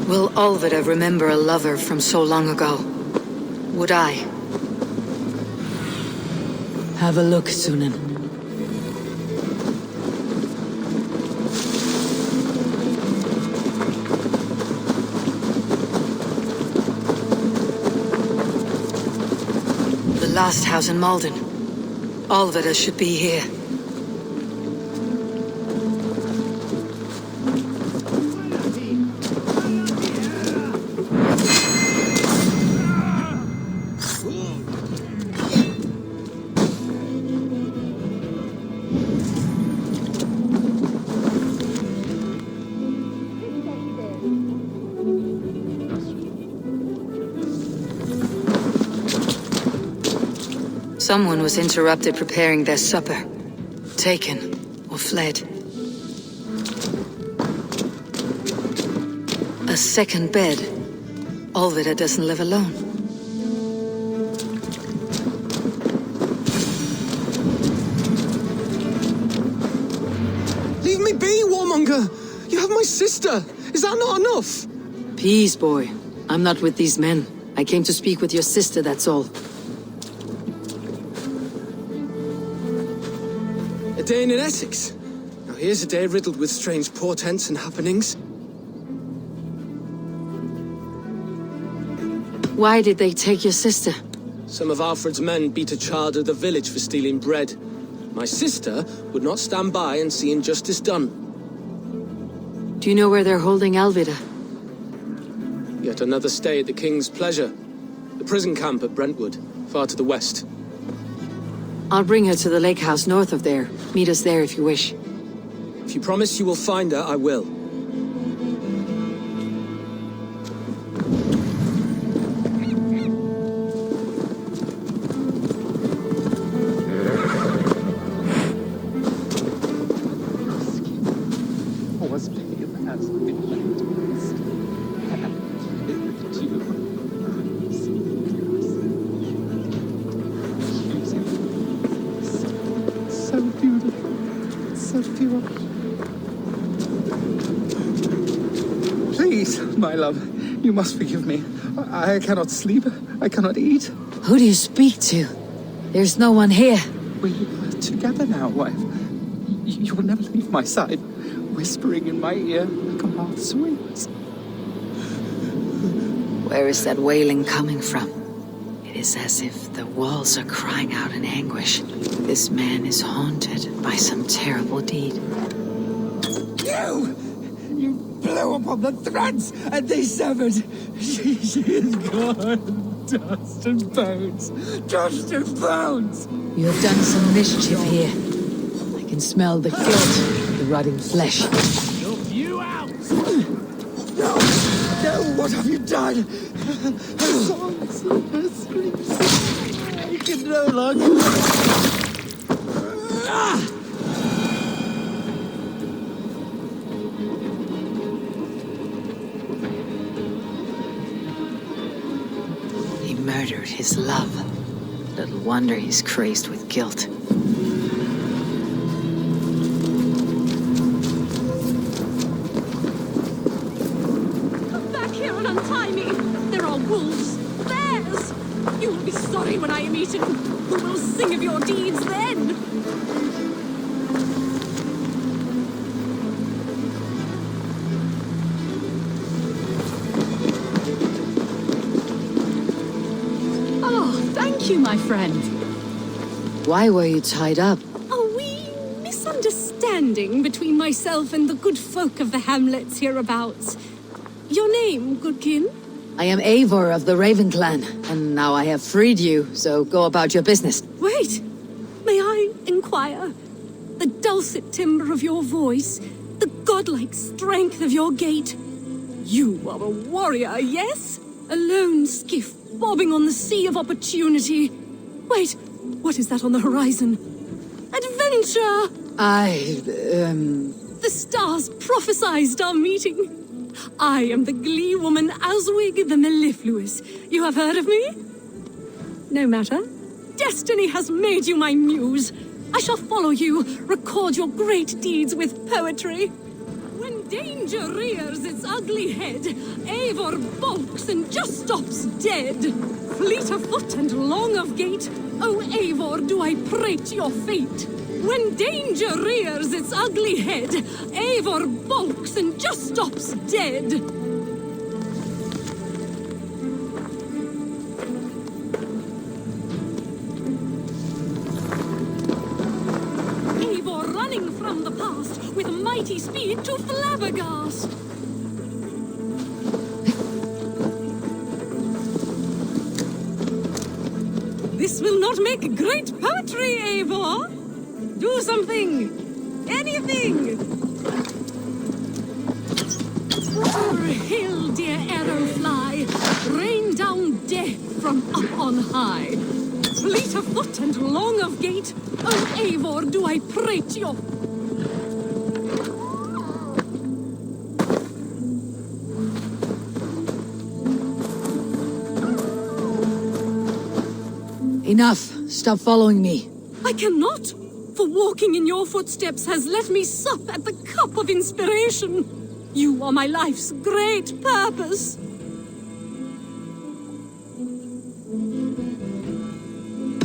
Will Olvida remember a lover from so long ago? Would I? Have a look, Sunan. The last house in Malden. Olvida should be here. Someone was interrupted preparing their supper. Taken, or fled. A second bed. Olvida doesn't live alone. Leave me be, warmonger! You have my sister! Is that not enough? Peace, boy. I'm not with these men. I came to speak with your sister, that's all. A day in Essex. Now here's a day riddled with strange portents and happenings. Why did they take your sister? Some of Alfred's men beat a child of the village for stealing bread. My sister would not stand by and see injustice done. Do you know where they're holding Olvida? Yet another stay at the King's pleasure. The prison camp at Brentwood, far to the west. I'll bring her to the lake house north of there. Meet us there if you wish. If you promise you will find her, I will. Please, my love, you must forgive me. I cannot sleep. I cannot eat. Who do you speak to? There's no one here. We are together now, wife. You will never leave my side, whispering in my ear like a moth's wings. Where is that wailing coming from? It is as if the walls are crying out in anguish. This man is haunted by some terrible deed. You blew upon the threads, and they severed. She is gone. Dust and bones. Dust and bones. You have done some mischief here. I can smell the guilt, the rotting flesh. You out! No! No! What have you done? Sleep. I can no longer. He murdered his love. Little wonder he's crazed with guilt. Come back here and untie me! There are wolves, bears! You will be sorry when I am eaten. Who will sing of your deeds then? Thank you, my friend. Why were you tied up? A wee misunderstanding between myself and the good folk of the hamlets hereabouts. Your name, goodkin? I am Eivor of the Raven clan, and now I have freed you, so go about your business. Wait, may I inquire? The dulcet timbre of your voice, the godlike strength of your gait. You are a warrior, yes? A lone skiff bobbing on the sea of opportunity. Wait, what is that on the horizon? Adventure! The stars prophesized our meeting. I am the glee woman Aswig the Mellifluous. You have heard of me? No matter. Destiny has made you my muse. I shall follow you, record your great deeds with poetry. When danger rears its ugly head, Eivor balks and just stops dead. Fleet of foot and long of gait, oh Eivor, do I prate your fate. When danger rears its ugly head, Eivor balks and just stops dead. Eivor running from the past with mighty speed to flabbergast. This will not make great poetry, Eivor. Do something! Anything! O'er hill, dear arrow fly, rain down death from up on high. Fleet of foot and long of gait, oh Eivor, do I prate your... Enough! Stop following me. I cannot! For walking in your footsteps has let me sup at the cup of inspiration. You are my life's great purpose.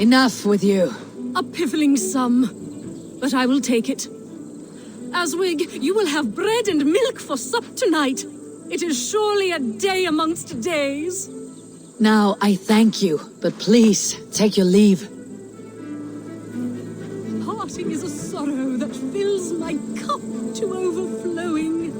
Enough with you. A piffling sum, but I will take it. Aswig, you will have bread and milk for sup tonight. It is surely a day amongst days. Now, I thank you, but please, take your leave. Parting is a sorrow that fills my cup to overflowing.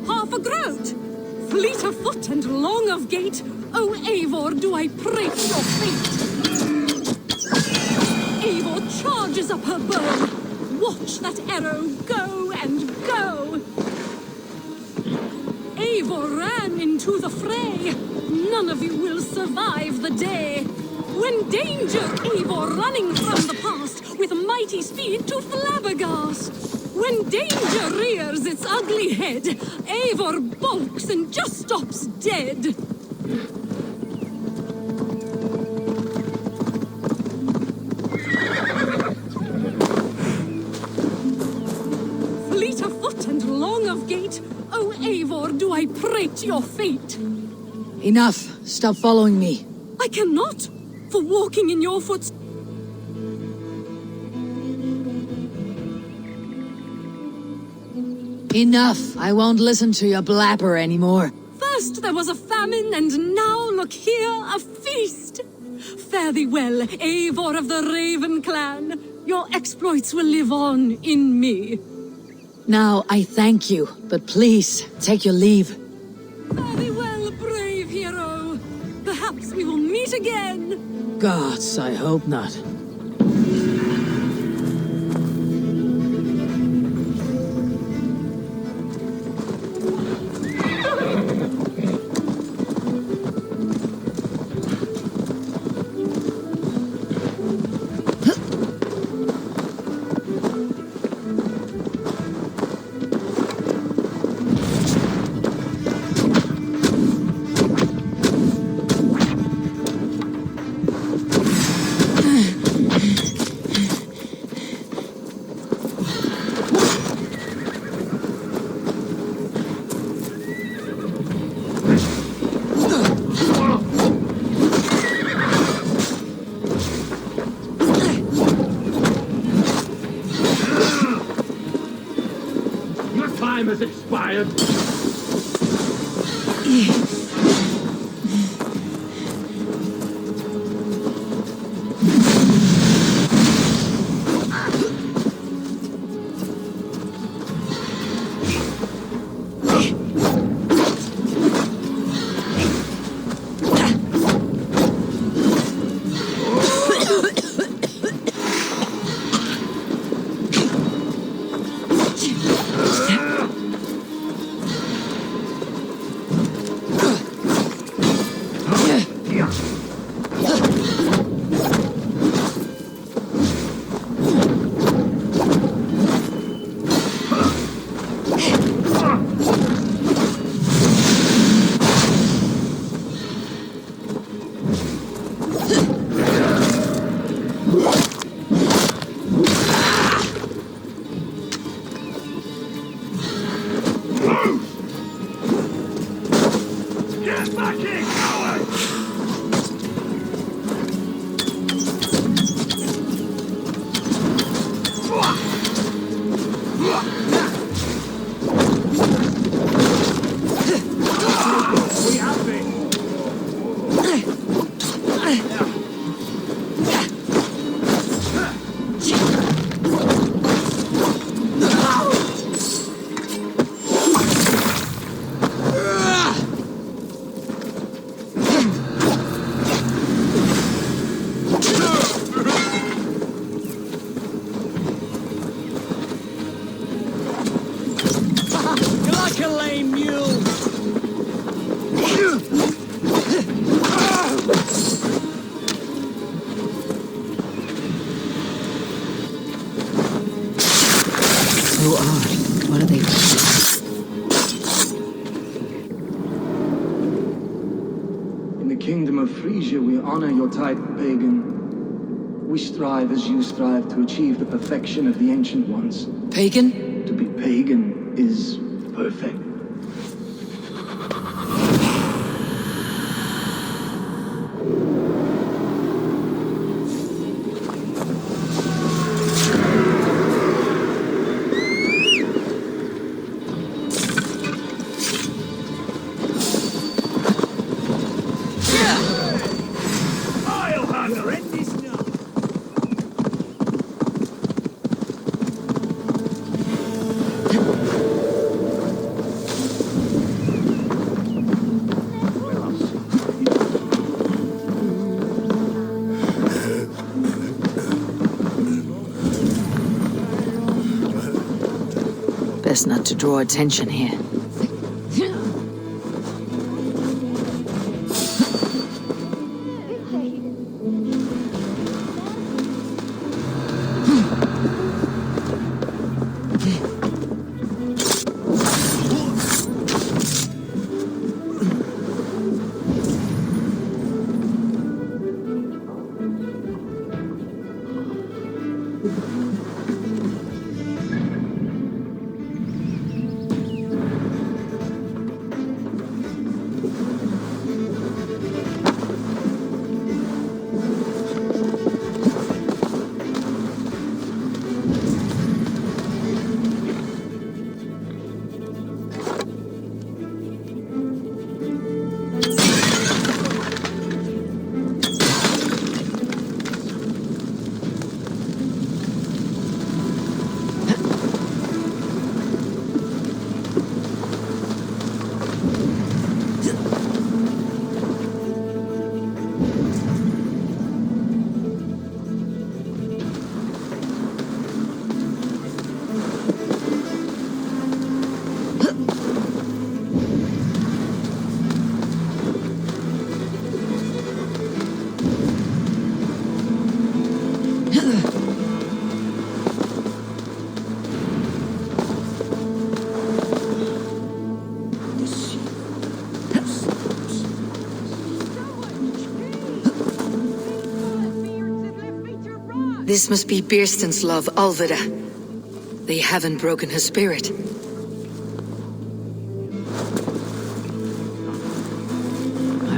Half a groat. Fleet of foot and long of gait, oh Eivor, do I prate your fate. Eivor charges up her bow. Watch that arrow go and go. Eivor ran into the fray. None of you will survive the day. When danger, Eivor running from the past with mighty speed to flabbergast. When danger rears its ugly head, Eivor balks and just stops dead. Fleet of foot and long of gait, oh Eivor, do I prate your fate. Enough. Stop following me. I cannot, for walking in your footsteps. Enough! I won't listen to your blabber anymore. First there was a famine, and now, look here, a feast! Fare thee well, Eivor of the Raven clan. Your exploits will live on in me. Now, I thank you, but please, take your leave. Fare thee well, brave hero. Perhaps we will meet again. Gods, I hope not. time has expired. What are they? In the kingdom of Frisia, we honor your title, pagan. We strive as you strive to achieve the perfection of the ancient ones. Pagan? To be pagan is perfect. Best not to draw attention here. This must be Birsten's love, Alvida. They haven't broken her spirit. I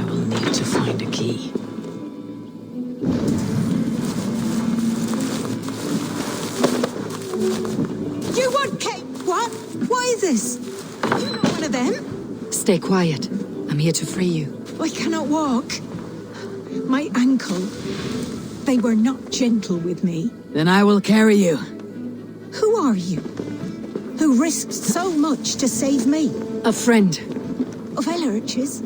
will need to find a key. You want cake? What? What is this? You're not one of them? Stay quiet. I'm here to free you. I cannot walk. My ankle. They were not gentle with me. Then I will carry you. Who are you? Who risked so much to save me? A friend. Of Elrich's?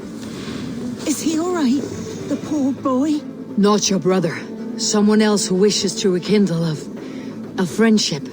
Is he all right? The poor boy? Not your brother. Someone else who wishes to rekindle a friendship.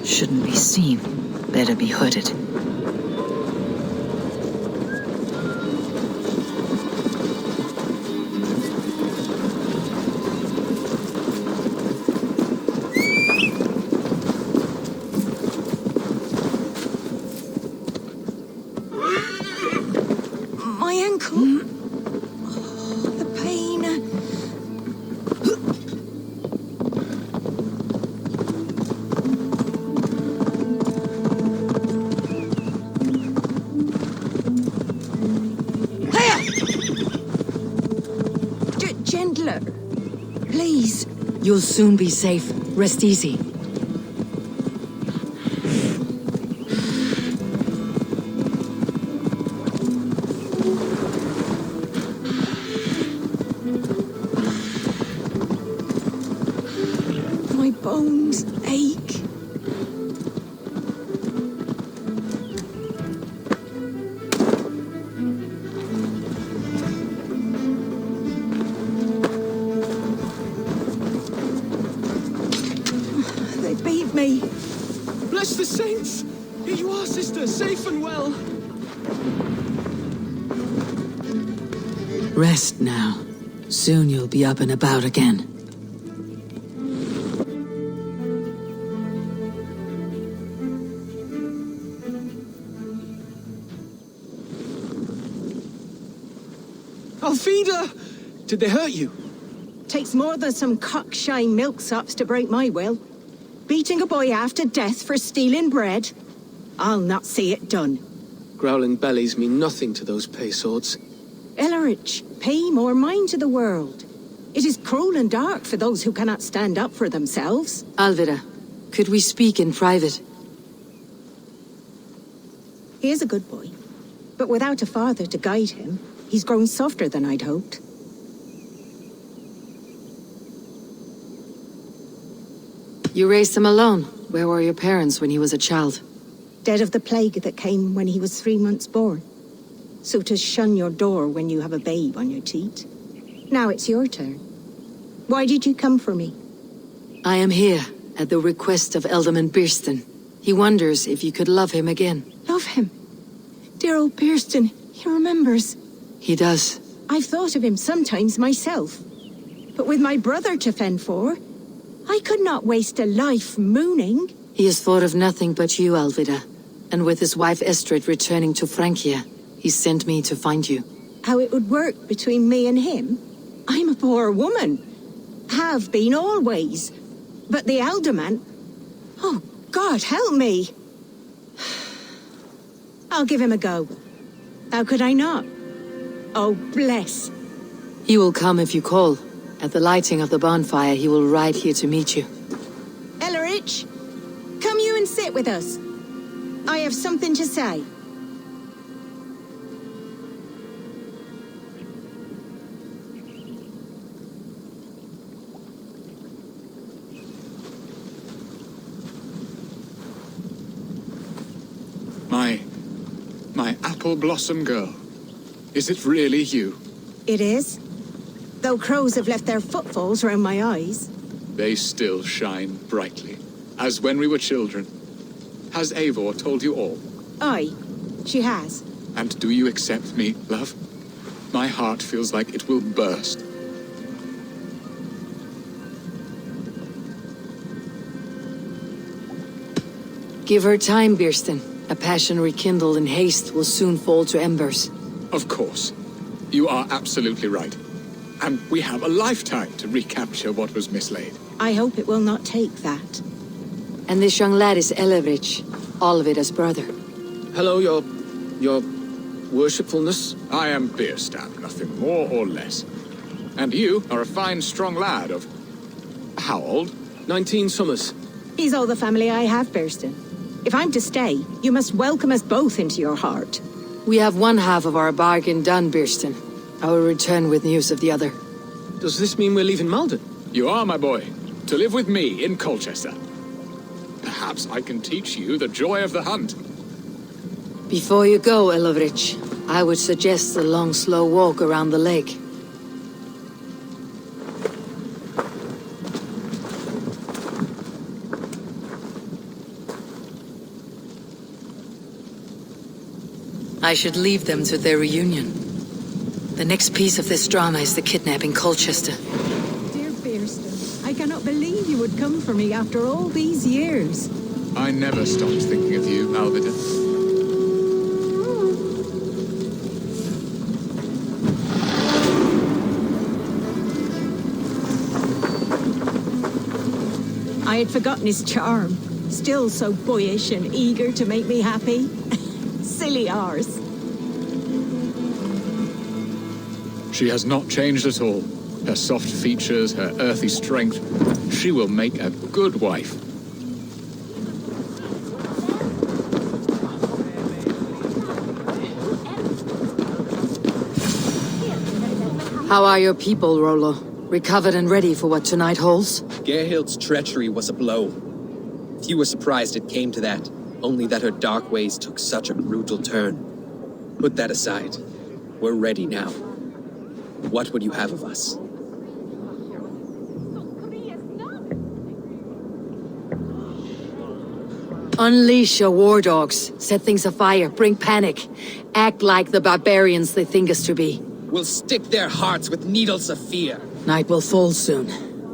Shouldn't be seen. Better be hooded. My ankle? Oh, the pain. Gentler. Please. You'll soon be safe. Rest easy. My bones ache. They beat me. Bless the saints! Here you are, sister, safe and well. Rest now. Soon you'll be up and about again. Alfida! Did they hurt you? Takes more than some cockshy milksops to break my will. Beating a boy half to death for stealing bread? I'll not see it done. Growling bellies mean nothing to those pay swords. Elrich, pay more mind to the world. It is cruel and dark for those who cannot stand up for themselves. Alvida, could we speak in private? He is a good boy, but without a father to guide him, he's grown softer than I'd hoped. You raised him alone. Where were your parents when he was a child? Dead of the plague that came when he was 3 months born. So to shun your door when you have a babe on your teat. Now it's your turn. Why did you come for me? I am here at the request of Ealdorman Byrston. He wonders if you could love him again. Love him. Dear old Byrston, he remembers. He does. I've thought of him sometimes myself. But with my brother to fend for, I could not waste a life mooning. He has thought of nothing but you, Alvida. And with his wife Estrid returning to Francia, he sent me to find you. How it would work between me and him? I'm a poor woman. Have been always. But the Ealdorman... Oh, God, help me. I'll give him a go. How could I not? Oh, bless. He will come if you call. At the lighting of the bonfire, he will ride here to meet you. Elrich, come you and sit with us. I have something to say. My apple blossom girl. Is it really you? It is. Though crows have left their footfalls around my eyes. They still shine brightly, as when we were children. Has Eivor told you all? Aye, she has. And do you accept me, love? My heart feels like it will burst. Give her time, Birsten. A passion rekindled in haste will soon fall to embers. Of course. You are absolutely right. And we have a lifetime to recapture what was mislaid. I hope it will not take that. And this young lad is Elevrich, Olvida's brother. Hello, your worshipfulness. I am Birsten, nothing more or less. And you are a fine, strong lad of... how old? 19 summers. He's all the family I have, Birsten. If I'm to stay, you must welcome us both into your heart. We have one half of our bargain done, Birsten. I will return with news of the other. Does this mean we're leaving Malden? You are, my boy, to live with me in Colchester. Perhaps I can teach you the joy of the hunt. Before you go, Elevrich, I would suggest a long, slow walk around the lake. I should leave them to their reunion. The next piece of this drama is the kidnap in Colchester. Dear Birsten, I cannot believe you would come for me after all these years. I never stopped thinking of you, Alvida. I had forgotten his charm. Still so boyish and eager to make me happy. Silly ours. She has not changed at all. Her soft features, her earthy strength. She will make a good wife. How are your people, Rollo? Recovered and ready for what tonight holds? Gerhild's treachery was a blow. Few were surprised it came to that, only that her dark ways took such a brutal turn. Put that aside. We're ready now. What would you have of us? Unleash your war dogs. Set things afire. Bring panic. Act like the barbarians they think us to be. We'll stick their hearts with needles of fear. Night will fall soon.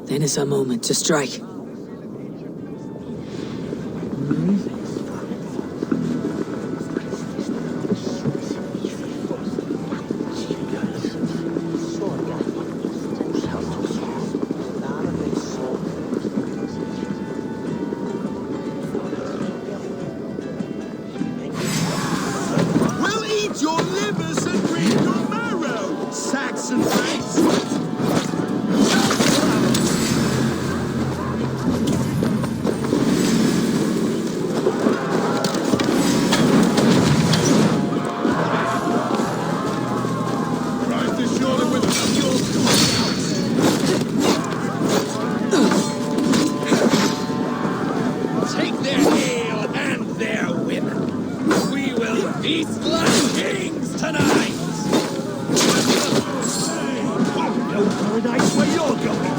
Then is our moment to strike. We'll eat your livers and drink your marrow, Saxon race. Take their ale and their women. We will feast like kings tonight! No paradise where you're going.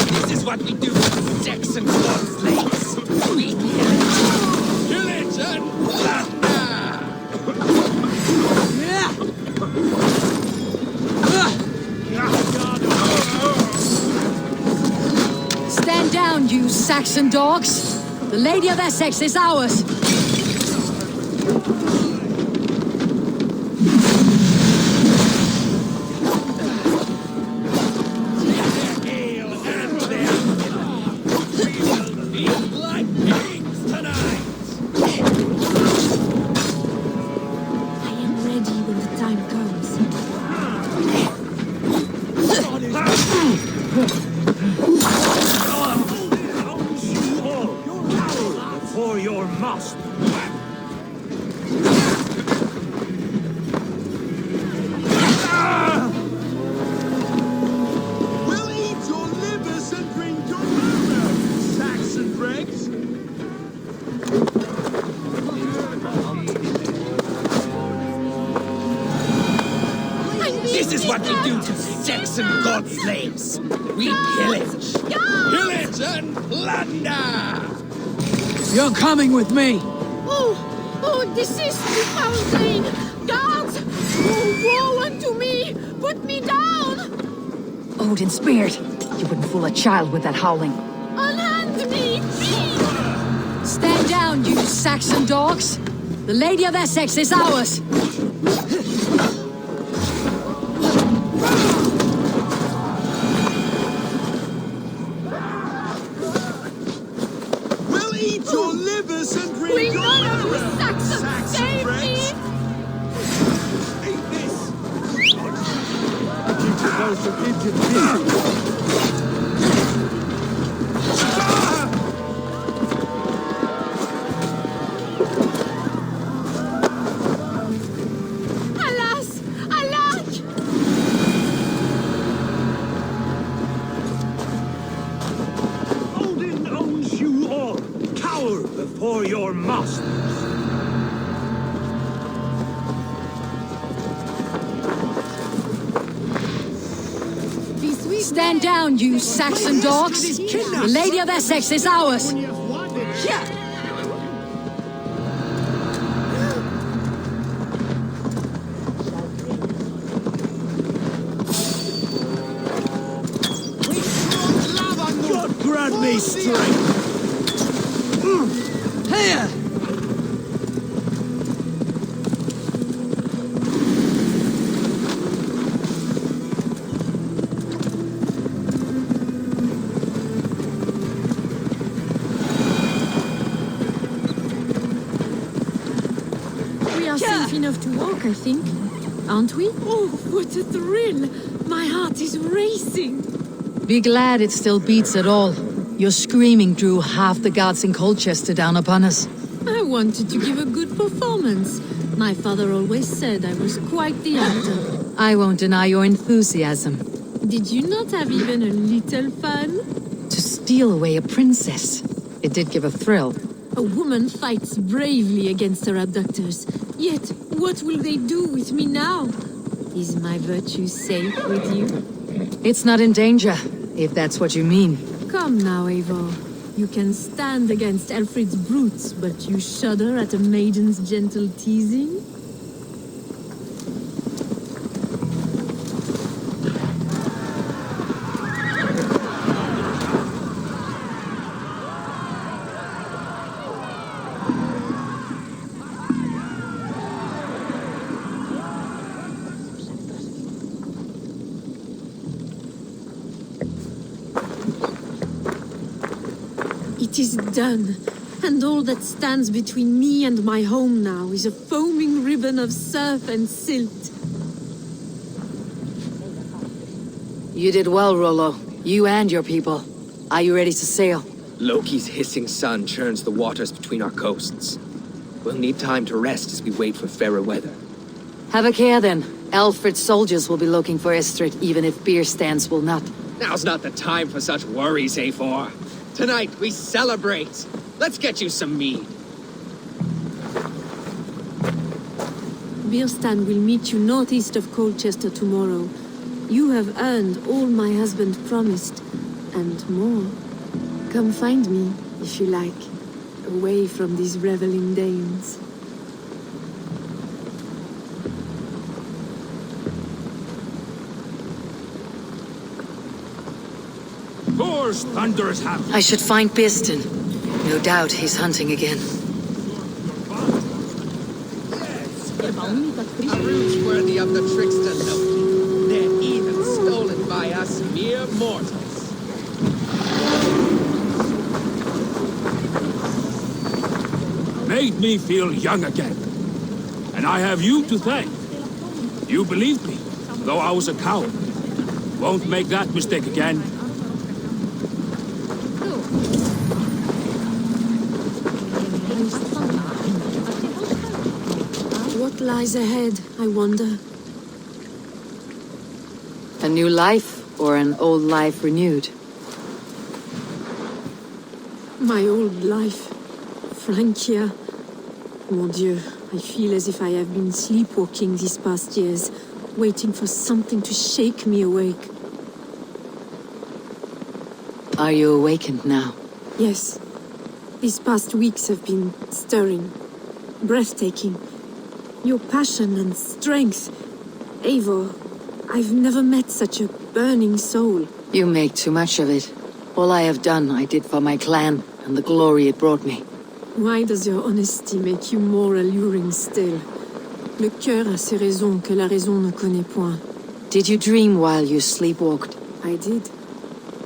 This is what we do with Saxon blood slaves. We kill it. Kill it and... Stand down, you Saxon dogs! The Lady of Essex is ours! I am ready when the time comes. must. We'll eat your livers and drink your murder, Saxon dregs. This is what we do to Saxon god slaves. We pillage. Pillage and plunder! You're coming with me. Oh, this is defounding! Guards! Oh, woe unto me! Put me down! Odin spared. You wouldn't fool a child with that howling. Unhand me! Stand down, you Saxon dogs! The Lady of Essex is ours! We'll eat your livers and drink We your know you, murder, Saxon! Save dregs. me! Eat this. Alas! Alack! Odin owns you all. Cower before your masters. Stand down, you Saxon dogs! The Lady of Essex is ours! God grant me strength. Here! We are safe enough to walk, I think. Aren't we? Oh, what a thrill! My heart is racing. Be glad it still beats at all. Your screaming drew half the guards in Colchester down upon us. I wanted to give a good performance. My father always said I was quite the actor. I won't deny your enthusiasm. Did you not have even a little fun? To steal away a princess. It did give a thrill. A woman fights bravely against her abductors. Yet, what will they do with me now? Is my virtue safe with you? It's not in danger, if that's what you mean. Come now, Eivor. You can stand against Alfred's brutes, but you shudder at a maiden's gentle teasing? It is done, and all that stands between me and my home now is a foaming ribbon of surf and silt. You did well, Rollo. You and your people. Are you ready to sail? Loki's hissing sun churns the waters between our coasts. We'll need time to rest as we wait for fairer weather. Have a care then. Alfred's soldiers will be looking for Estrid, even if beer stands will not. Now's not the time for such worries, Eivor. Tonight we celebrate. Let's get you some mead. Birstan will meet you northeast of Colchester tomorrow. You have earned all my husband promised, and more. Come find me, if you like, away from these reveling Danes. Thor's thunderous hammer. I should find Birstan. No doubt he's hunting again. A ruse worthy of the trickster Loki. They're even stolen by us mere mortals. Made me feel young again. And I have you to thank. You believed me, though I was a coward. Won't make that mistake again. What lies ahead, I wonder? A new life, or an old life renewed? My old life. Francia. Mon Dieu, I feel as if I have been sleepwalking these past years, waiting for something to shake me awake. Are you awakened now? Yes. These past weeks have been stirring, breathtaking. Your passion and strength. Eivor, I've never met such a burning soul. You make too much of it. All I have done, I did for my clan, and the glory it brought me. Why does your honesty make you more alluring still? Le cœur a ses raisons que la raison ne connaît point. Did you dream while you sleepwalked? I did.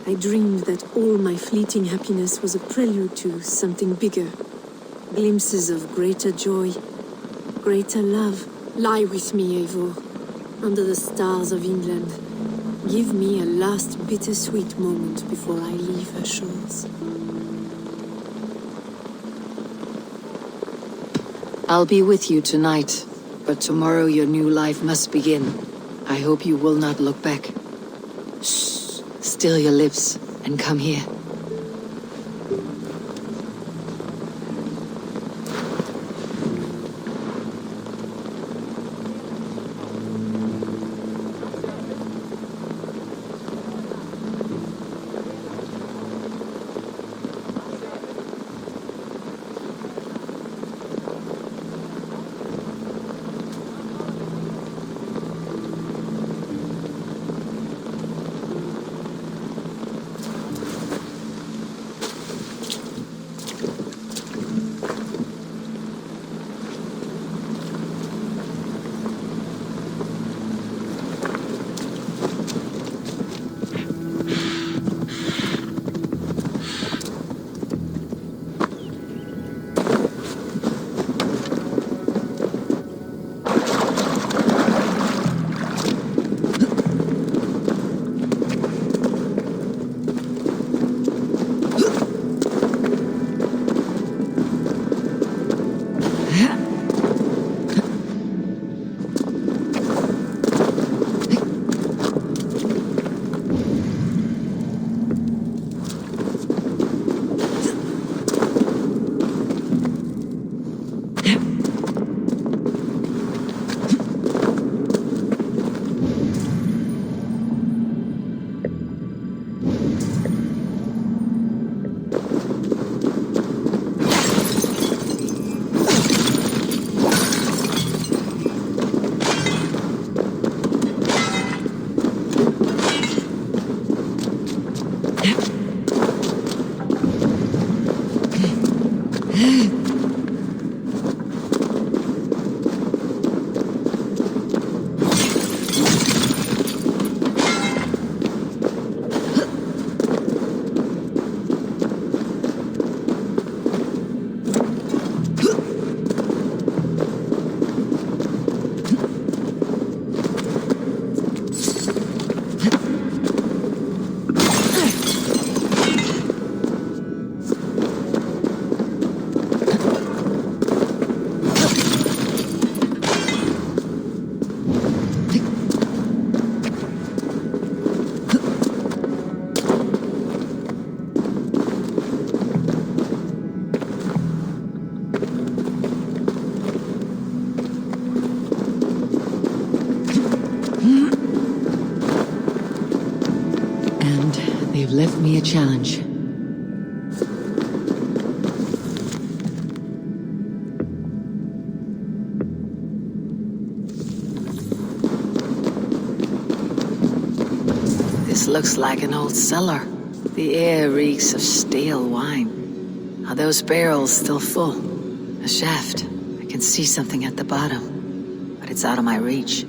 I dreamed that all my fleeting happiness was a prelude to something bigger. Glimpses of greater joy, greater love. Lie with me, Eivor, under the stars of England. Give me a last bittersweet moment before I leave her shores. I'll be with you tonight, but tomorrow your new life must begin. I hope you will not look back. Shh, still your lips, and come here. They've left me a challenge. This looks like an old cellar. The air reeks of stale wine. Are those barrels still full? A shaft. I can see something at the bottom, but it's out of my reach.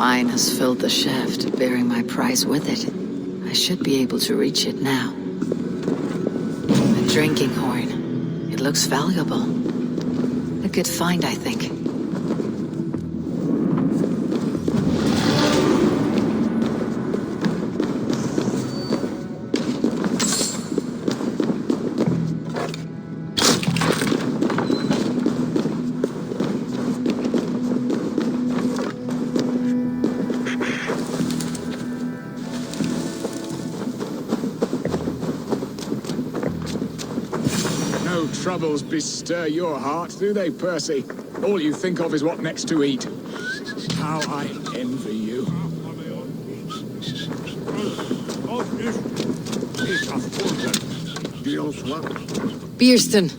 wine has filled the shaft, bearing my prize with it. I should be able to reach it now. A drinking horn. It looks valuable. A good find, I think. Troubles bestir your heart, do they, Percy? All you think of is what next to eat. How I envy you. Bierston,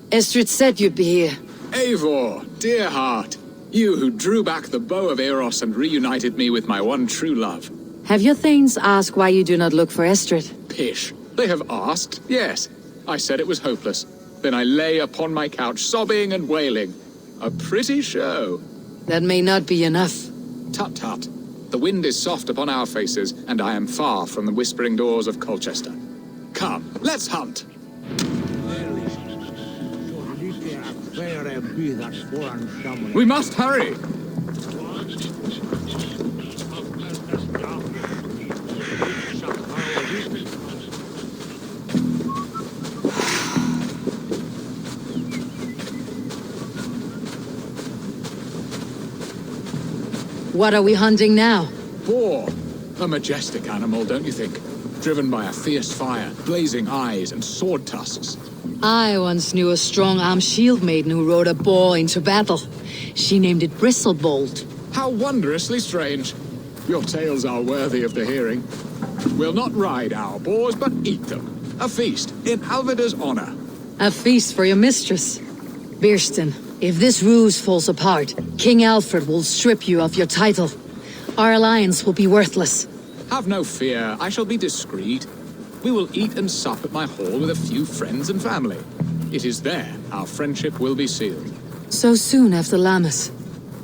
Estrid said you'd be here. Eivor, dear heart. You who drew back the bow of Eros and reunited me with my one true love. Have your thanes asked why you do not look for Estrid? Pish. They have asked, yes. I said it was hopeless. Then I lay upon my couch, sobbing and wailing. A pretty show. That may not be enough. Tut tut. The wind is soft upon our faces, and I am far from the whispering doors of Colchester. Come, let's hunt. We must hurry. What are we hunting now? Boar. A majestic animal, don't you think? Driven by a fierce fire, blazing eyes, and sword tusks. I once knew a strong-armed shield maiden who rode a boar into battle. She named it Bristlebolt. How wondrously strange. Your tales are worthy of the hearing. We'll not ride our boars, but eat them. A feast, in Alvida's honor. A feast for your mistress. Bierston, if this ruse falls apart, King Alfred will strip you of your title. Our alliance will be worthless. Have no fear, I shall be discreet. We will eat and sup at my hall with a few friends and family. It is there our friendship will be sealed. So soon after Lammas.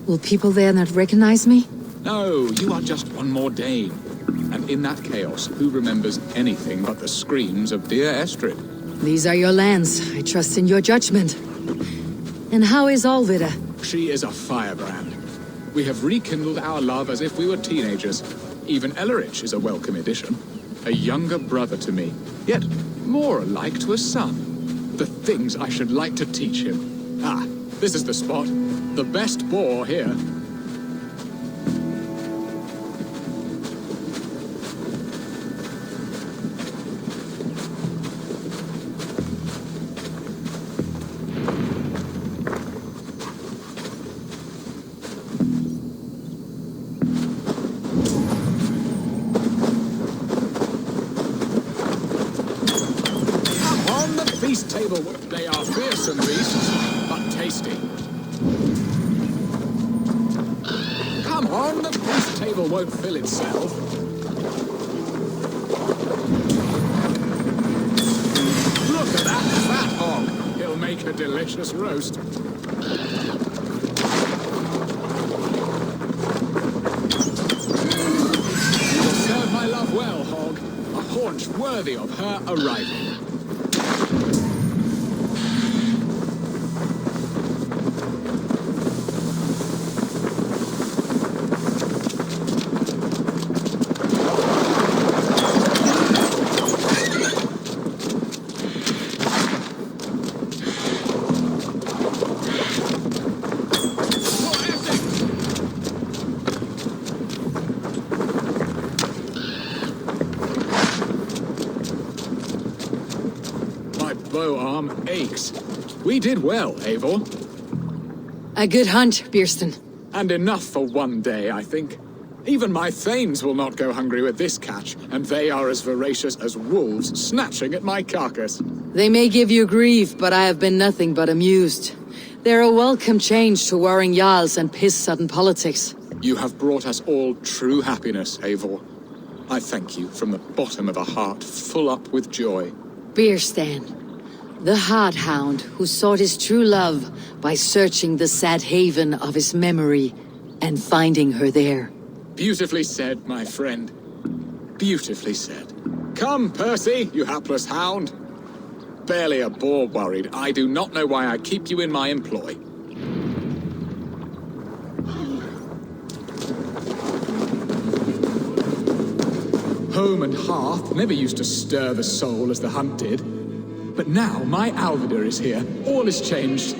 Will people there not recognize me? No, you are just one more Dane. And in that chaos, who remembers anything but the screams of dear Estrid? These are your lands. I trust in your judgment. And how is Alvida? She is a firebrand. We have rekindled our love as if we were teenagers. Even Ellerich is a welcome addition. A younger brother to me, yet more alike to a son. The things I should like to teach him. Ah, this is the spot. The best boar here. They are fearsome beasts, but tasty. Come on, the feast table won't fill itself. Look at that fat hog. He'll make a delicious roast. You will serve my love well, hog. A haunch worthy of her arrival. Bow arm aches. We did well, Eivor. A good hunt, Bierston. And enough for one day, I think. Even my thanes will not go hungry with this catch, and they are as voracious as wolves snatching at my carcass. They may give you grief, but I have been nothing but amused. They're a welcome change to warring jarls and piss-sudden politics. You have brought us all true happiness, Eivor. I thank you from the bottom of a heart full up with joy. Bierstan. The hard hound who sought his true love by searching the sad haven of his memory and finding her there. Beautifully said, my friend. Beautifully said. Come, Percy, you hapless hound. Barely a boar worried. I do not know why I keep you in my employ. Home and hearth never used to stir the soul as the hunt did. But now my Alvidar is here. All is changed.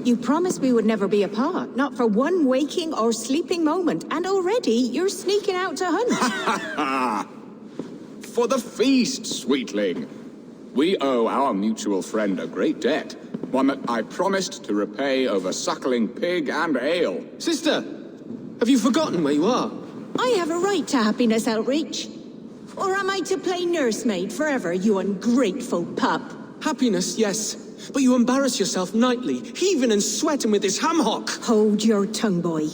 You promised we would never be apart, not for one waking or sleeping moment, and already you're sneaking out to hunt. For the feast, sweetling. We owe our mutual friend a great debt, one that I promised to repay over suckling pig and ale. Sister, have you forgotten where you are? I have a right to happiness outreach. Or am I to play nursemaid forever, you ungrateful pup? Happiness, yes. But you embarrass yourself nightly, heaving and sweating with this ham hock. Hold your tongue, boy.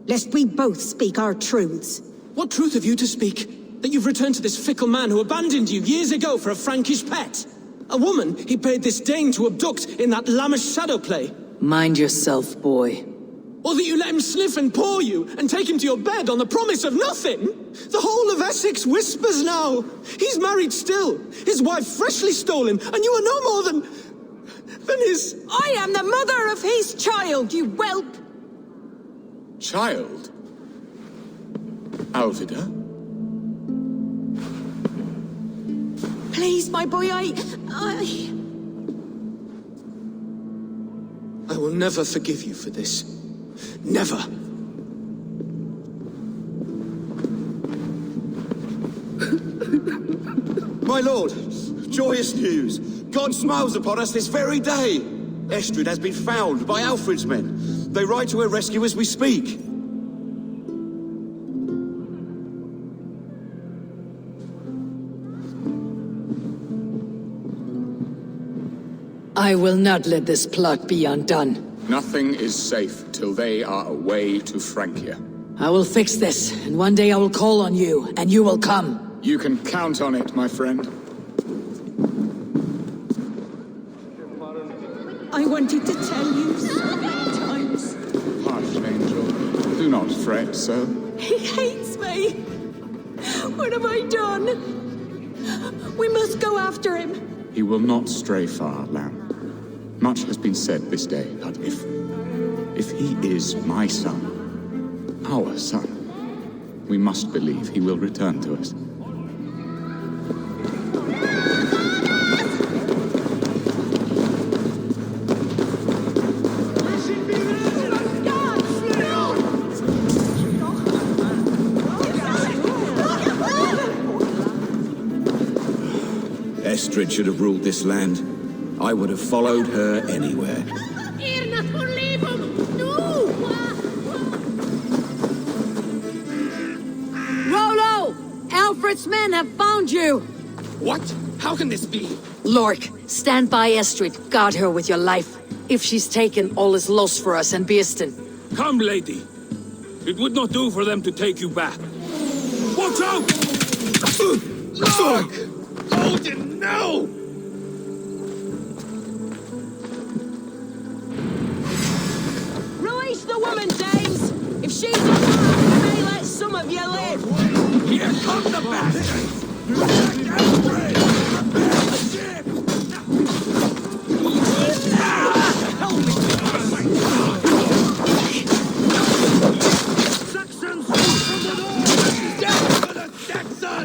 Lest we both speak our truths. What truth have you to speak? That you've returned to this fickle man who abandoned you years ago for a Frankish pet? A woman he paid this Dane to abduct in that lammish shadow play? Mind yourself, boy. Or that you let him sniff and paw you, and take him to your bed on the promise of nothing? The whole of Essex whispers now. He's married still, his wife freshly stolen, and you are no more than his... I am the mother of his child, you whelp! Child? Alvidar? Please, my boy, I will never forgive you for this. Never. My lord, joyous news. God smiles upon us this very day. Estrid has been found by Alfred's men. They ride to her rescue as we speak. I will not let this plot be undone. Nothing is safe till they are away to Francia. I will fix this, and one day I will call on you, and you will come. You can count on it, my friend. I wanted to tell you so many times. Hush, Angel. Do not fret so. He hates me. What have I done? We must go after him. He will not stray far, lamb. Much has been said this day, but if he is my son, our son, we must believe he will return to us. Estrid should have ruled this land. I would have followed her anywhere. Rollo! Alfred's men have found you! What? How can this be? Lork, stand by Estrid. Guard her with your life. If she's taken, all is lost for us and Beeston. Come, lady. It would not do for them to take you back. Watch out! Look! Odin, no! Release the woman, dames! If she's alive, we may let some of you live! Here comes the bastards! Protect Alfred! Prepare the ship! Help me! Saxons from the north! Death to the Saxons!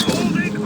Holding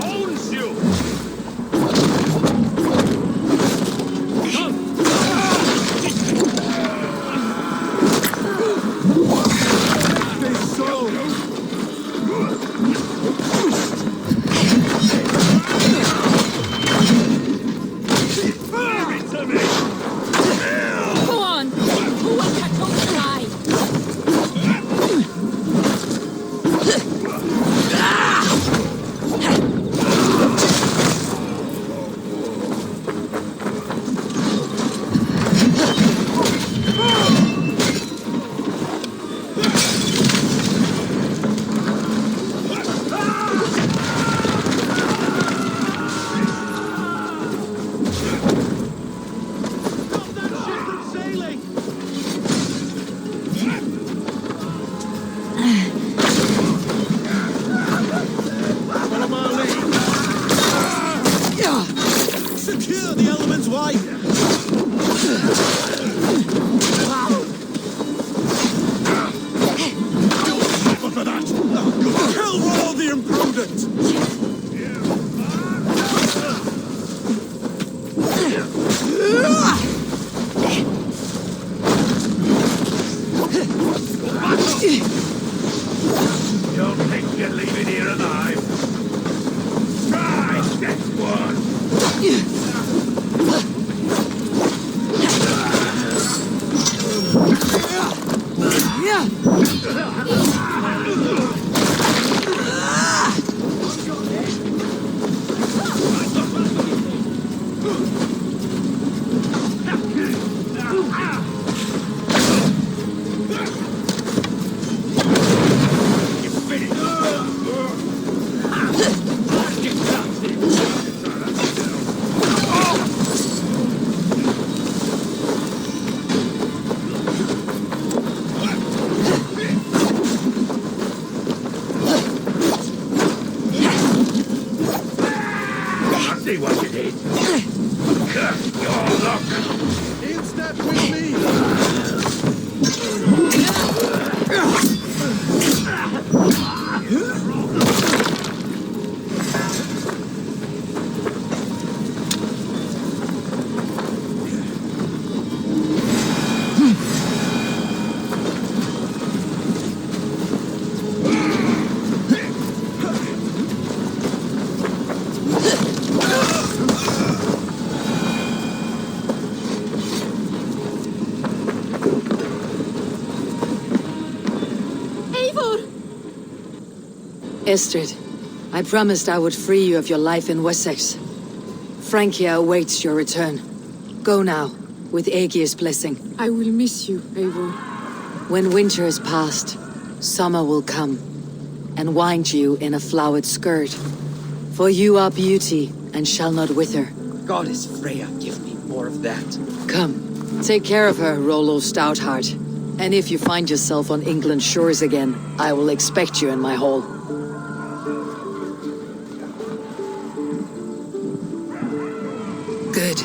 Don't think you'll leave it here alive. Try this one. See what you did. Curse your luck. In step with me. Estrid, I promised I would free you of your life in Wessex. Francia awaits your return. Go now, with Aegir's blessing. I will miss you, Eivor. When winter is past, summer will come, and wind you in a flowered skirt. For you are beauty, and shall not wither. Goddess Freya, give me more of that. Come, take care of her, Rollo Stoutheart. And if you find yourself on England's shores again, I will expect you in my hall. Good.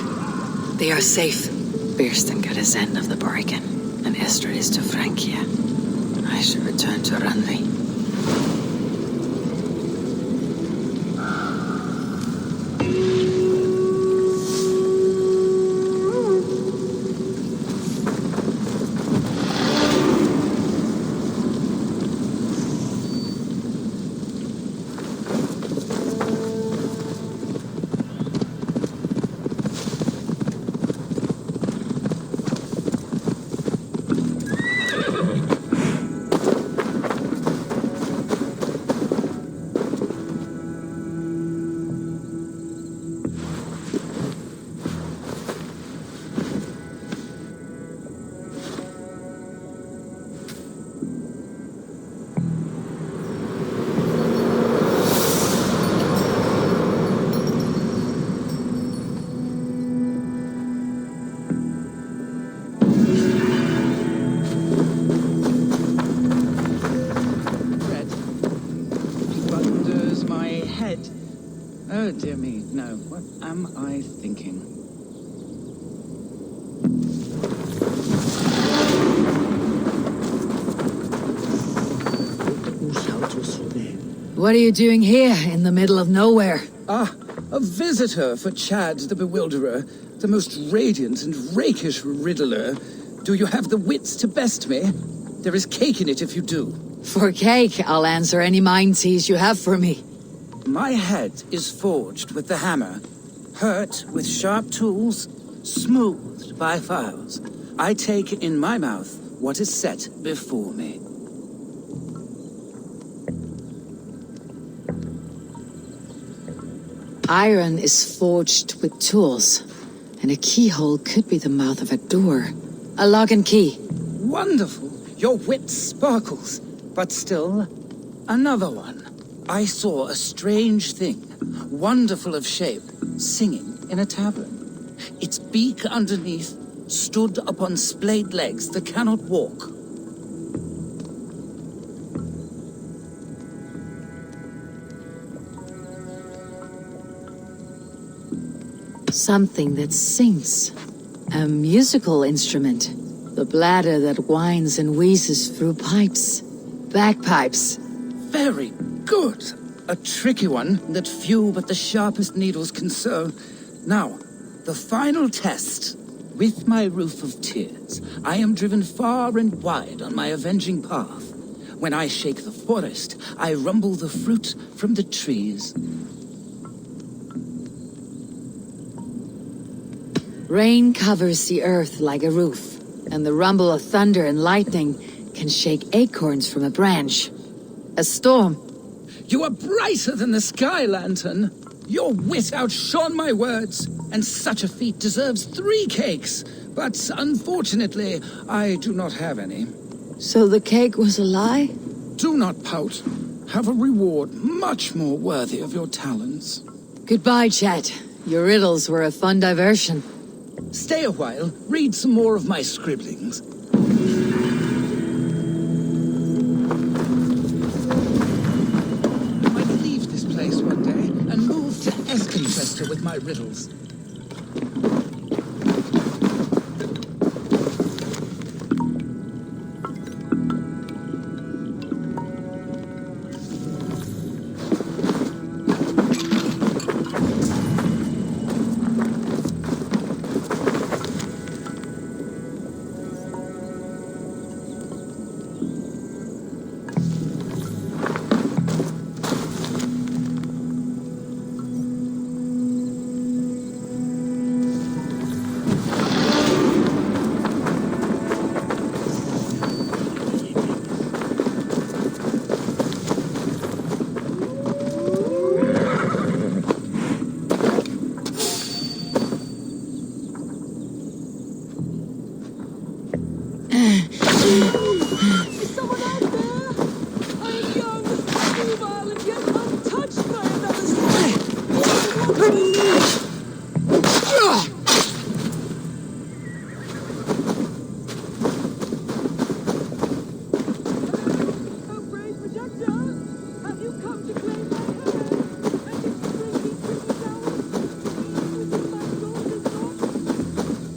They are safe. Birsten got his end of the bargain, and Estrid is to Francia. I should return to Randvi. Oh, dear me, no. What am I thinking? What are you doing here, in the middle of nowhere? Ah, a visitor for Chad the Bewilderer, the most radiant and rakish riddler. Do you have the wits to best me? There is cake in it if you do. For cake, I'll answer any mind tease you have for me. My head is forged with the hammer, hurt with sharp tools, smoothed by files. I take in my mouth what is set before me. Iron is forged with tools, and a keyhole could be the mouth of a door. A lock and key. Wonderful! Your wit sparkles, but still, another one. I saw a strange thing, wonderful of shape, singing in a tavern. Its beak underneath stood upon splayed legs that cannot walk. Something that sings. A musical instrument. The bladder that whines and wheezes through pipes. Bagpipes. Very good. A tricky one that few but the sharpest needles can sew. Now, the final test. With my roof of tears, I am driven far and wide on my avenging path. When I shake the forest, I rumble the fruit from the trees. Rain covers the earth like a roof, and the rumble of thunder and lightning can shake acorns from a branch. A storm. You are brighter than the sky lantern. Your wit outshone my words, and such a feat deserves 3 cakes. But unfortunately, I do not have any. So the cake was a lie? Do not pout. Have a reward much more worthy of your talents. Goodbye, chat. Your riddles were a fun diversion. Stay a while, read some more of my scribblings. I might leave this place one day and move to Esconchester with my riddles.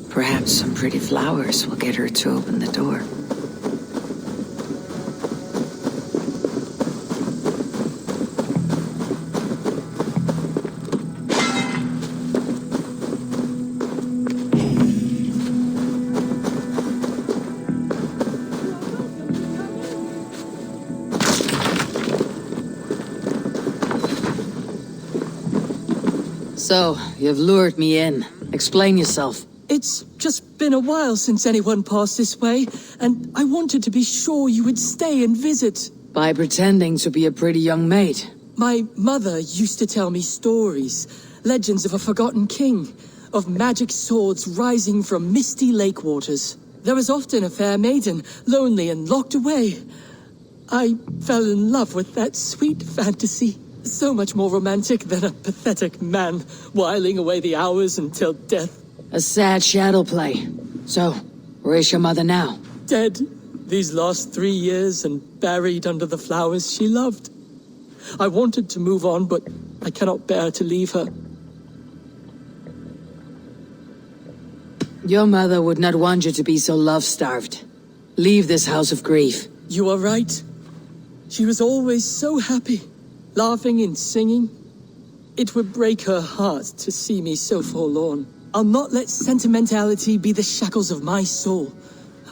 Perhaps some pretty flowers will get her to open the door. So, you've lured me in. Explain yourself. It's just been a while since anyone passed this way, and I wanted to be sure you would stay and visit. By pretending to be a pretty young maid. My mother used to tell me stories, legends of a forgotten king, of magic swords rising from misty lake waters. There was often a fair maiden, lonely and locked away. I fell in love with that sweet fantasy. So much more romantic than a pathetic man whiling away the hours until death. A sad shadow play. So, where is your mother now? Dead these last 3 years and buried under the flowers she loved. I wanted to move on, but I cannot bear to leave her. Your mother would not want you to be so love-starved. Leave this house of grief. You are right. She was always so happy, laughing and singing. It would break her heart to see me so forlorn. I'll not let sentimentality be the shackles of my soul.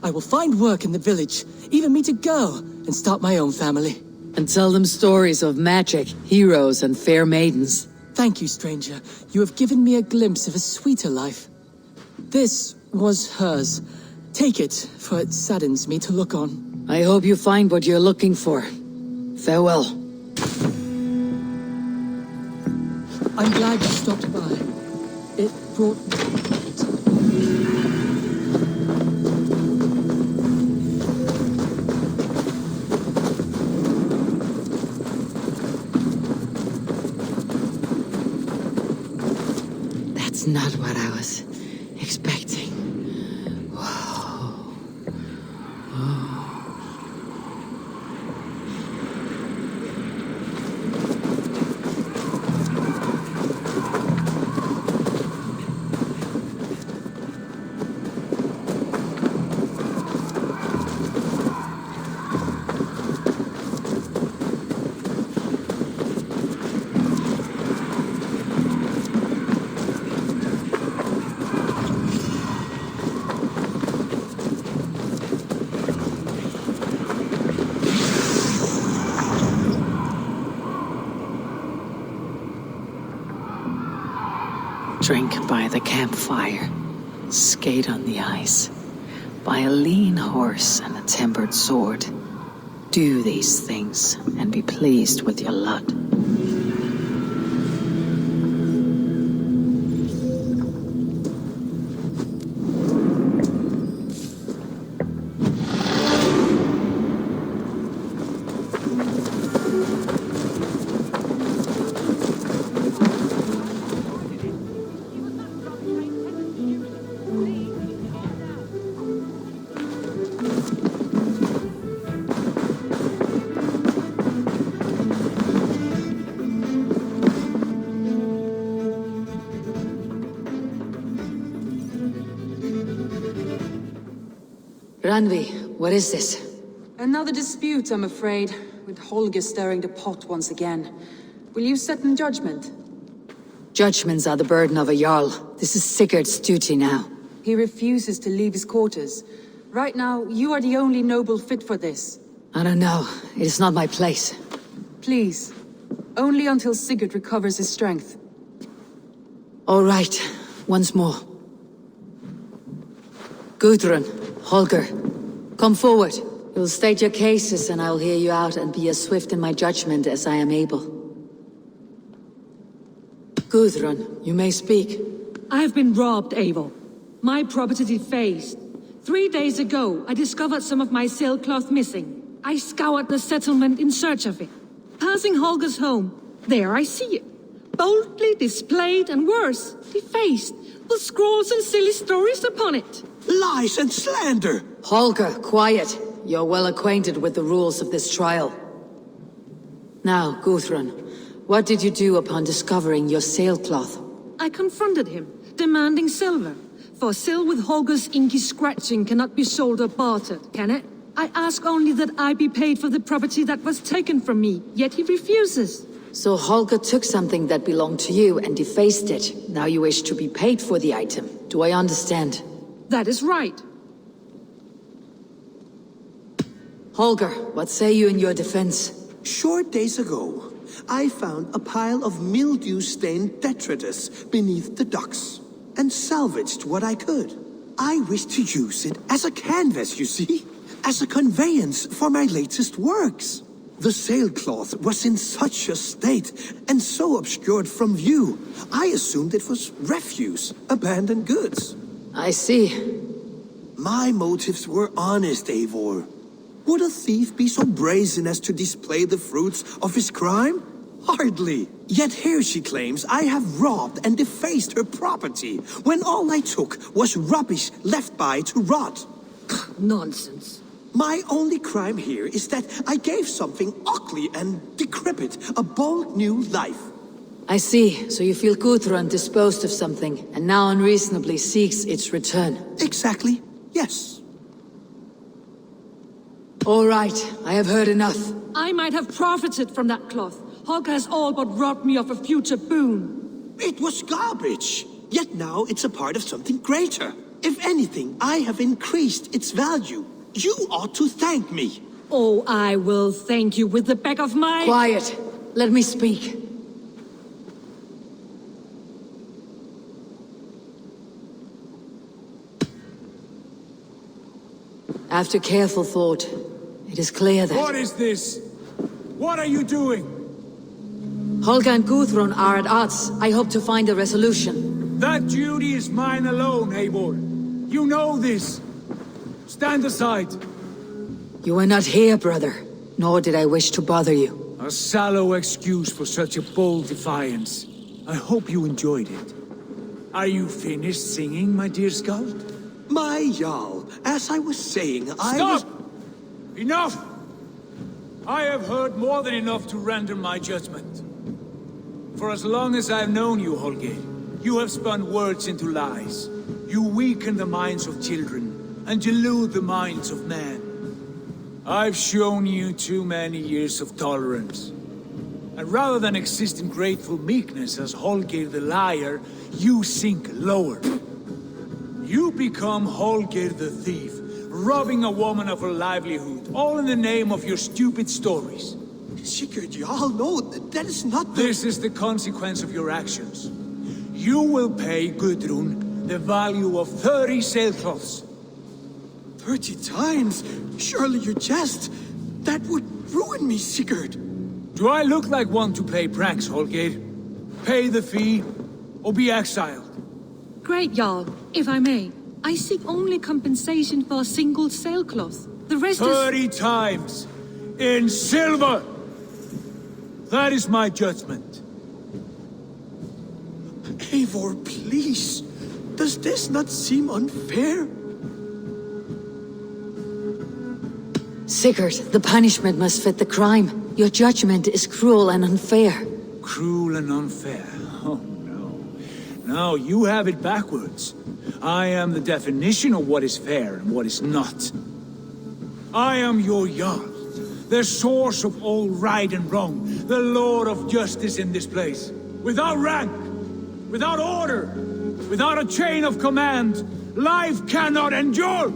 I will find work in the village, even meet a girl, and start my own family. And tell them stories of magic, heroes, and fair maidens. Thank you, stranger. You have given me a glimpse of a sweeter life. This was hers. Take it, for it saddens me to look on. I hope you find what you're looking for. Farewell. I'm glad you stopped by. It brought me That's not what I was expecting. Drink by the campfire, skate on the ice, buy a lean horse and a tempered sword. Do these things and be pleased with your lot. Randvi, what is this? Another dispute, I'm afraid, with Holger stirring the pot once again. Will you set in judgment? Judgments are the burden of a Jarl. This is Sigurd's duty now. He refuses to leave his quarters. Right now, you are the only noble fit for this. I don't know. It is not my place. Please. Only until Sigurd recovers his strength. All right. Once more. Gudrun, Holger, come forward. You'll state your cases and I'll hear you out and be as swift in my judgment as I am able. Gudrun, you may speak. I have been robbed, Eivor. My property defaced. 3 days ago, I discovered some of my sailcloth missing. I scoured the settlement in search of it. Passing Holger's home, there I see it. Boldly displayed and worse, defaced, with scrolls and silly stories upon it. Lies and slander! Holger, quiet. You're well acquainted with the rules of this trial. Now, Gudrun, what did you do upon discovering your sailcloth? I confronted him, demanding silver. For sil with Holger's inky scratching cannot be sold or bartered, can it? I ask only that I be paid for the property that was taken from me, yet he refuses. So Holger took something that belonged to you and defaced it. Now you wish to be paid for the item. Do I understand? That is right. Holger, what say you in your defense? Short days ago, I found a pile of mildew-stained detritus beneath the docks, and salvaged what I could. I wished to use it as a canvas, you see? As a conveyance for my latest works. The sailcloth was in such a state, and so obscured from view, I assumed it was refuse, abandoned goods. I see. My motives were honest, Eivor. Would a thief be so brazen as to display the fruits of his crime? Hardly. Yet here she claims I have robbed and defaced her property, when all I took was rubbish left by to rot. Nonsense. My only crime here is that I gave something ugly and decrepit a bold new life. I see. So you feel Gudrun disposed of something, and now unreasonably seeks its return. Exactly. Yes. All right. I have heard enough. I might have profited from that cloth. Holger has all but robbed me of a future boon. It was garbage. Yet now it's a part of something greater. If anything, I have increased its value. You ought to thank me. Oh, I will thank you with the back of my... Quiet. Let me speak. After careful thought, it is clear that... What is this? What are you doing? Holger and Gudrun are at odds. I hope to find a resolution. That duty is mine alone, Eivor. You know this. Stand aside. You were not here, brother. Nor did I wish to bother you. A sallow excuse for such a bold defiance. I hope you enjoyed it. Are you finished singing, my dear Skald? My Jarl, as I was saying, Stop! Enough! I have heard more than enough to render my judgment. For as long as I've known you, Holger, you have spun words into lies. You weaken the minds of children, and delude the minds of men. I've shown you too many years of tolerance. And rather than exist in grateful meekness as Holger the liar, you sink lower. You become Holger the thief, robbing a woman of her livelihood, all in the name of your stupid stories. Sigurd, Jarl, no, that is not the... This is the consequence of your actions. You will pay Gudrun the value of 30 sailcloths. 30 times? Surely you jest. That would ruin me, Sigurd. Do I look like one to play pranks, Holgate? Pay the fee, or be exiled. Great Jarl, if I may. I seek only compensation for a single sailcloth. The rest 30 times! In silver! That is my judgment. Eivor, please. Does this not seem unfair? Sigurd, the punishment must fit the crime. Your judgment is cruel and unfair. Cruel and unfair? Oh, no. No, you have it backwards. I am the definition of what is fair and what is not. I am your Jarl, the source of all right and wrong, the lord of justice in this place. Without rank, without order, without a chain of command, life cannot endure.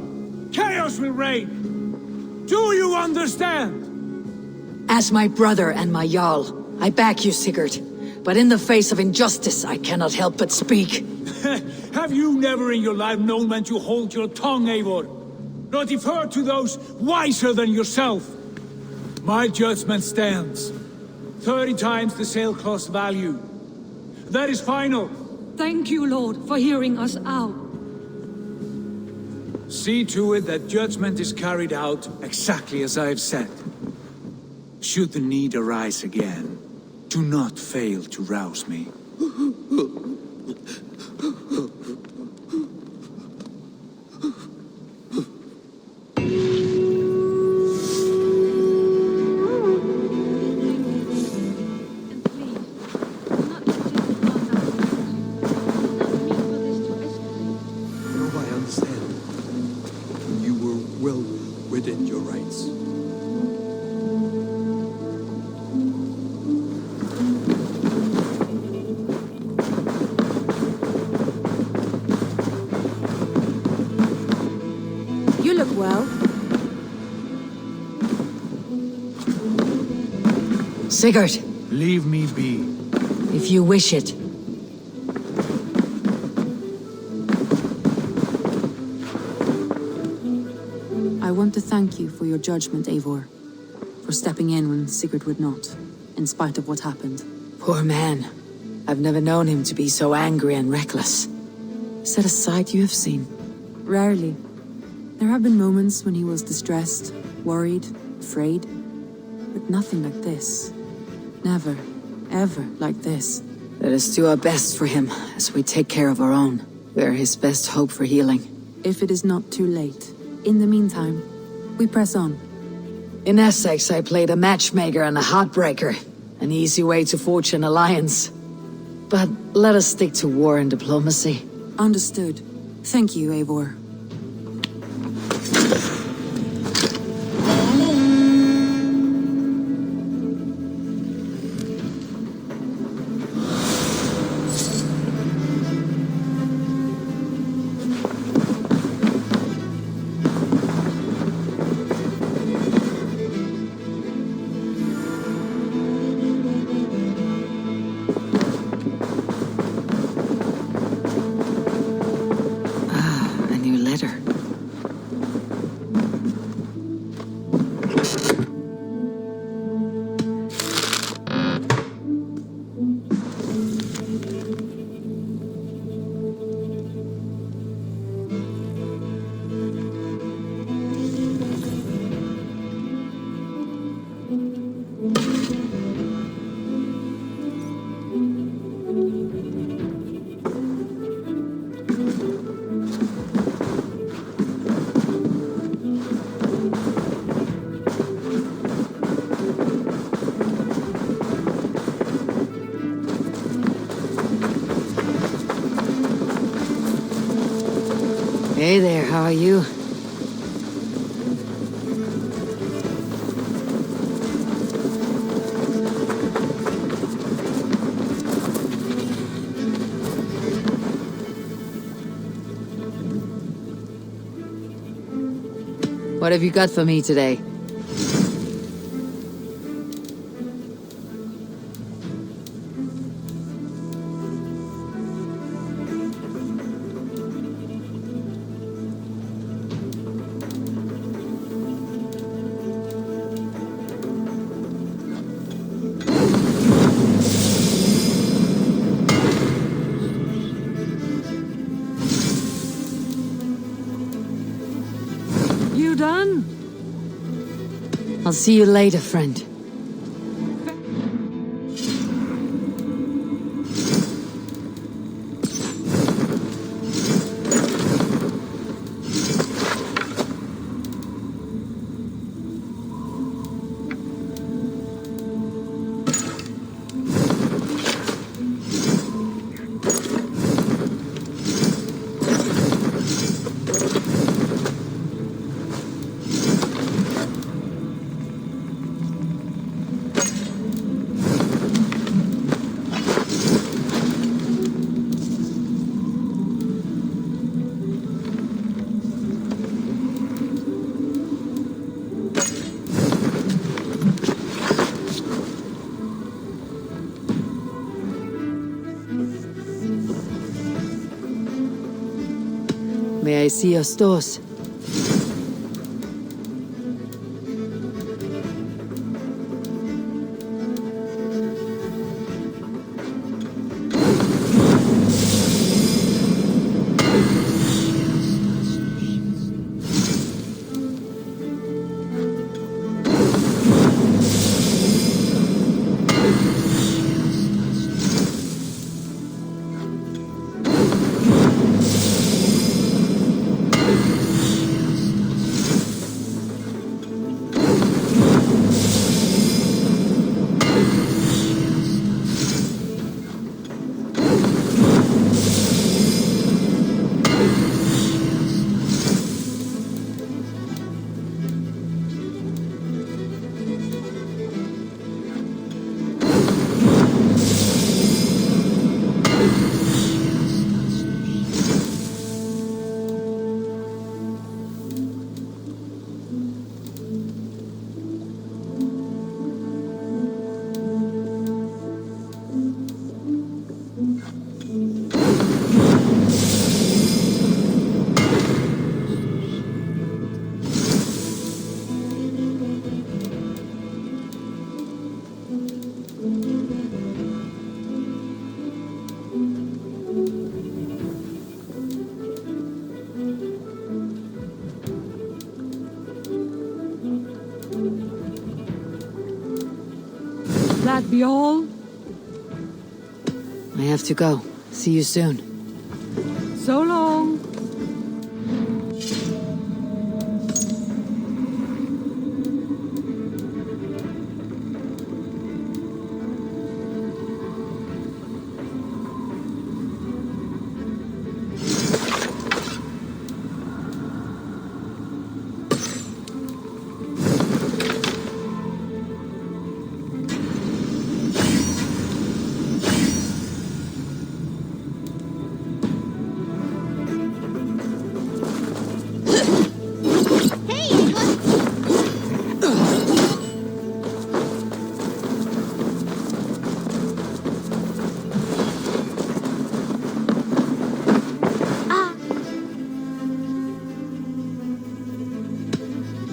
Chaos will reign. Do you understand? As my brother and my Jarl, I back you, Sigurd. But in the face of injustice, I cannot help but speak. Have you never in your life known when to hold your tongue, Eivor? Nor defer to those wiser than yourself? My judgment stands. 30 times the sailcloth's value. That is final. Thank you, Lord, for hearing us out. See to it that judgment is carried out exactly as I have said. Should the need arise again, do not fail to rouse me. Sigurd! Leave me be. If you wish it. I want to thank you for your judgment, Eivor. For stepping in when Sigurd would not, in spite of what happened. Poor man. I've never known him to be so angry and reckless. Is that a sight you have seen? Rarely. There have been moments when he was distressed, worried, afraid. But nothing like this. Never, ever like this. Let us do our best for him, as we take care of our own. We are his best hope for healing. If it is not too late. In the meantime, we press on. In Essex, I played a matchmaker and a heartbreaker. An easy way to forge an alliance. But let us stick to war and diplomacy. Understood. Thank you, Eivor. Hey there, how are you? What have you got for me today? I'll see you later, friend. May I see your stores? That be all? I have to go. See you soon. So long.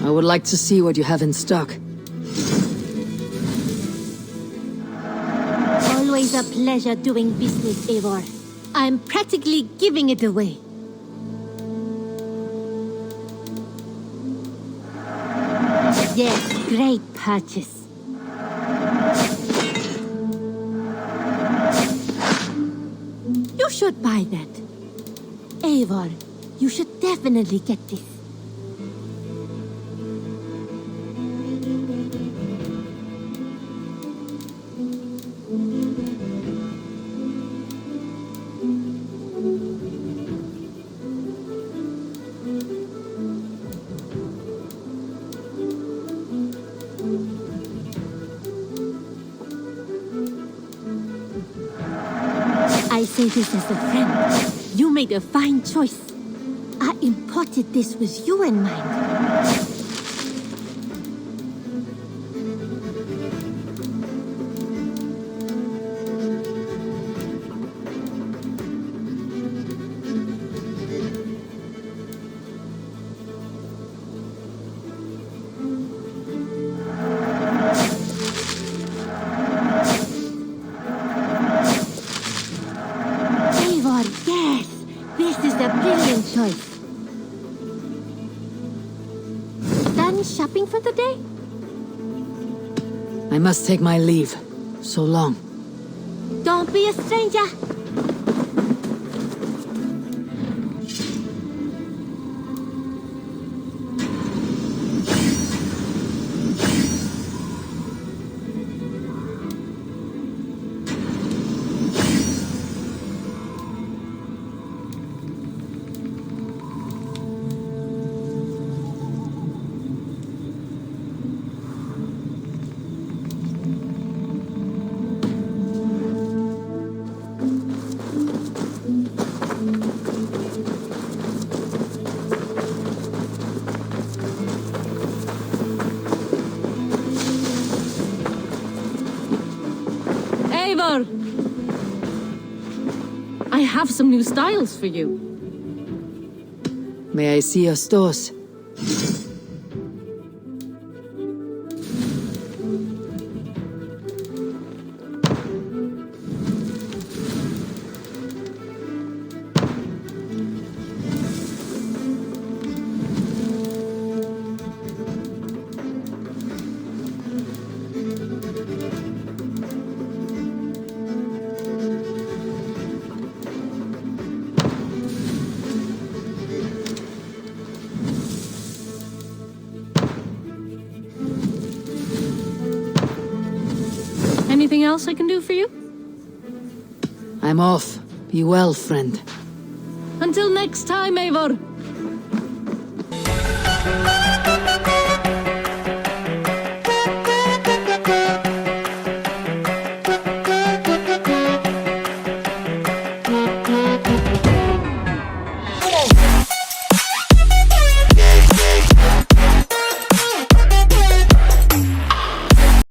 I would like to see what you have in stock. Always a pleasure doing business, Eivor. I'm practically giving it away. Yes, great purchase. You should buy that. Eivor, you should definitely get this. I say this as a friend. You made a fine choice. I imported this with you in mind. This is a brilliant choice. I must take my leave. So long. Don't be a stranger. Eivor! I have some new styles for you. May I see your stores? Anything else I can do for you? I'm off. Be well, friend. Until next time, Eivor!